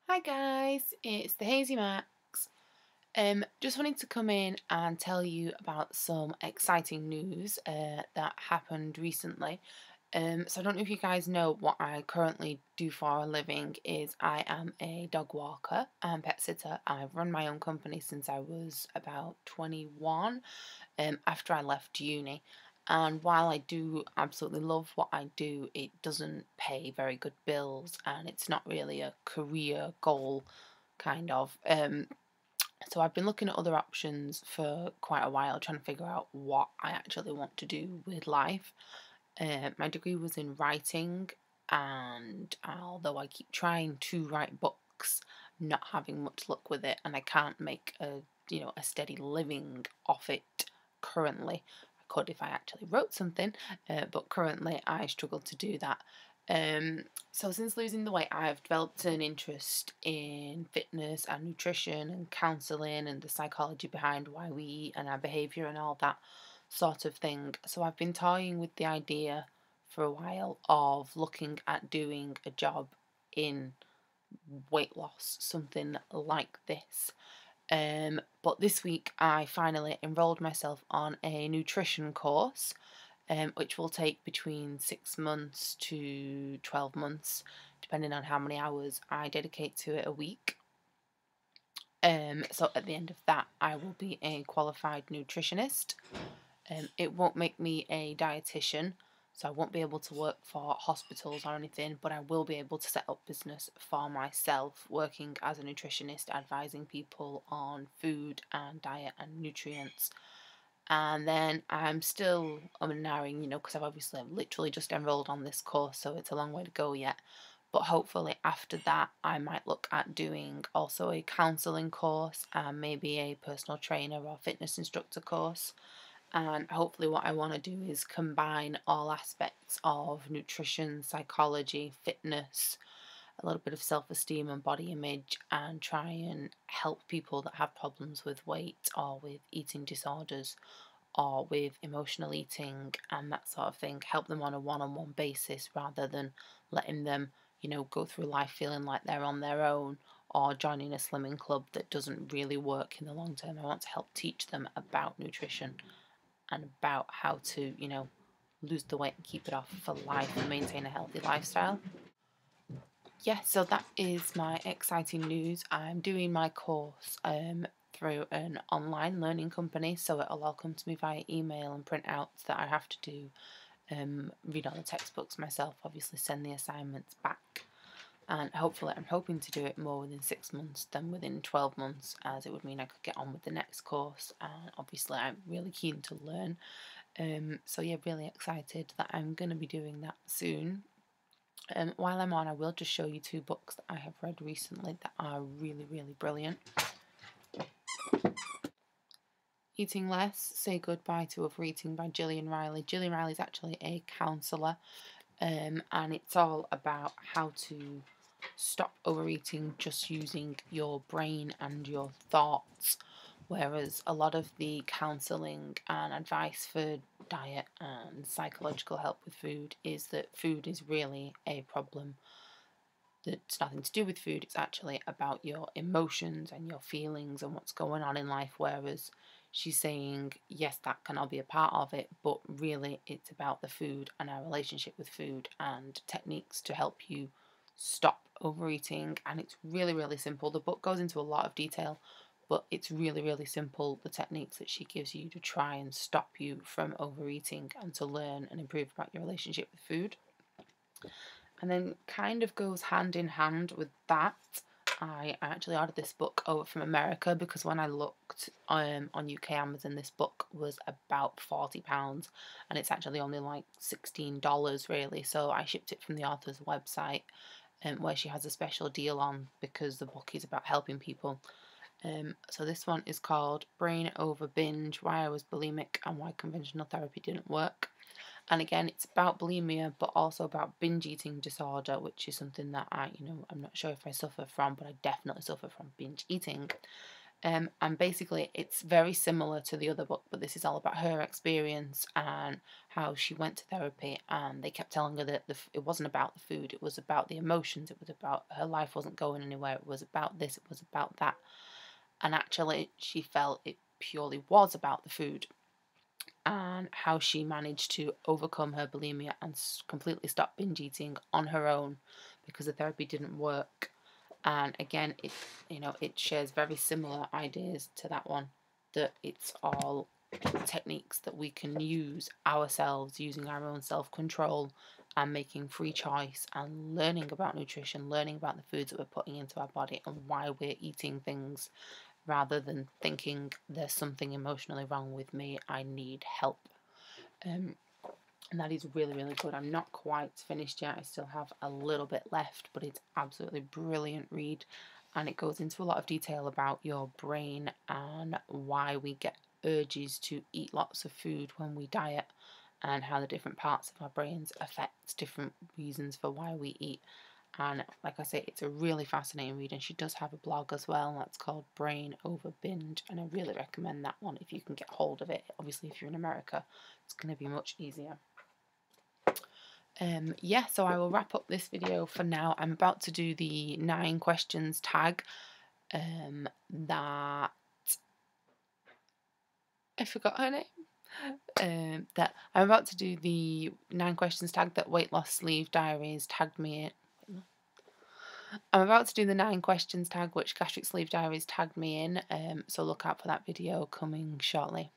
Hi guys, it's the Hazy Max. Just wanted to come in and tell you about some exciting news that happened recently. So I don't know if you guys know what I currently do for a living is I am a dog walker and pet sitter. I've run my own company since I was about 21, after I left uni. And while I do absolutely love what I do, it doesn't pay very good bills and it's not really a career goal, kind of. So I've been looking at other options for quite a while, trying to figure out what I actually want to do with life. My degree was in writing, and although I keep trying to write books, not having much luck with it, and I can't make a steady living off it currently. I could if I actually wrote something, but currently I struggle to do that. So since losing the weight, I've developed an interest in fitness and nutrition and counselling and the psychology behind why we eat and our behaviour and all that sort of thing. So I've been toying with the idea for a while of looking at doing a job in weight loss, something like this. But this week I finally enrolled myself on a nutrition course, which will take between 6 months to 12 months, depending on how many hours I dedicate to it a week. So at the end of that, I will be a qualified nutritionist. It won't make me a dietitian, so I won't be able to work for hospitals or anything, but I will be able to set up business for myself, working as a nutritionist, advising people on food and diet and nutrients. And then I'm still and ahhing, because I've literally just enrolled on this course, so it's a long way to go yet. But hopefully after that, I might look at doing also a counselling course and maybe a personal trainer or fitness instructor course. And hopefully, what I want to do is combine all aspects of nutrition, psychology, fitness, a little bit of self esteem and body image, and try and help people that have problems with weight or with eating disorders or with emotional eating and that sort of thing. Help them on a one on one basis rather than letting them, go through life feeling like they're on their own or joining a slimming club that doesn't really work in the long term. I want to help teach them about nutrition and about how to, lose the weight and keep it off for life and maintain a healthy lifestyle. Yeah, so that is my exciting news. I'm doing my course through an online learning company, so it'll all come to me via email and printouts that I have to do. Read all the textbooks myself, obviously send the assignments back, and hopefully I'm hoping to do it more within 6 months than within 12 months, as it would mean I could get on with the next course, and obviously I'm really keen to learn. So yeah, really excited that I'm going to be doing that soon. While I'm on, I will just show you two books that I have read recently that are really, really brilliant. Eating Less, Say Goodbye to Overeating by Gillian Riley. Gillian Riley is actually a counsellor, and it's all about how to stop overeating just using your brain and your thoughts. Whereas a lot of the counselling and advice for diet and psychological help with food is that food is really a problem that's nothing to do with food. It's actually about your emotions and your feelings and what's going on in life. Whereas she's saying, yes, that can all be a part of it, but really it's about the food and our relationship with food and techniques to help you stop overeating. And it's really, really simple. The book goes into a lot of detail, but it's really, really simple, the techniques that she gives you to try and stop you from overeating and to learn and improve about your relationship with food. And then kind of goes hand in hand with that, I actually ordered this book over from America because when I looked on UK Amazon, this book was about £40 and it's actually only like $16 really. So I shipped it from the author's website, where she has a special deal on because the book is about helping people. So this one is called Brain Over Binge: Why I Was Bulimic and Why Conventional Therapy Didn't Work. And again, it's about bulimia, but also about binge eating disorder, which is something that I'm not sure if I suffer from, but I definitely suffer from binge eating. And basically, it's very similar to the other book, but this is all about her experience and how she went to therapy. And they kept telling her that it wasn't about the food, it was about the emotions, it was about her life wasn't going anywhere, it was about this, it was about that. And actually, she felt it purely was about the food, and how she managed to overcome her bulimia and completely stop binge eating on her own because the therapy didn't work. And again, it shares very similar ideas to that one, that it's all techniques that we can use ourselves, using our own self-control and making free choice and learning about nutrition, learning about the foods that we're putting into our body and why we're eating things, rather than thinking there's something emotionally wrong with me, I need help. And that is really, really good. I'm not quite finished yet. I still have a little bit left, but it's absolutely brilliant read. And it goes into a lot of detail about your brain and why we get urges to eat lots of food when we diet, and how the different parts of our brains affect different reasons for why we eat. And like I say, it's a really fascinating read, and she does have a blog as well that's called Brain Over Binge, and I really recommend that one if you can get hold of it. Obviously, if you're in America, it's going to be much easier. Yeah, so I will wrap up this video for now. I'm about to do the 9 questions tag that I forgot her name. That I'm about to do the 9 questions tag that Weight Loss Sleeve Diaries tagged me in. I'm about to do the 9 questions tag which Gastric Sleeve Diaries tagged me in. So look out for that video coming shortly.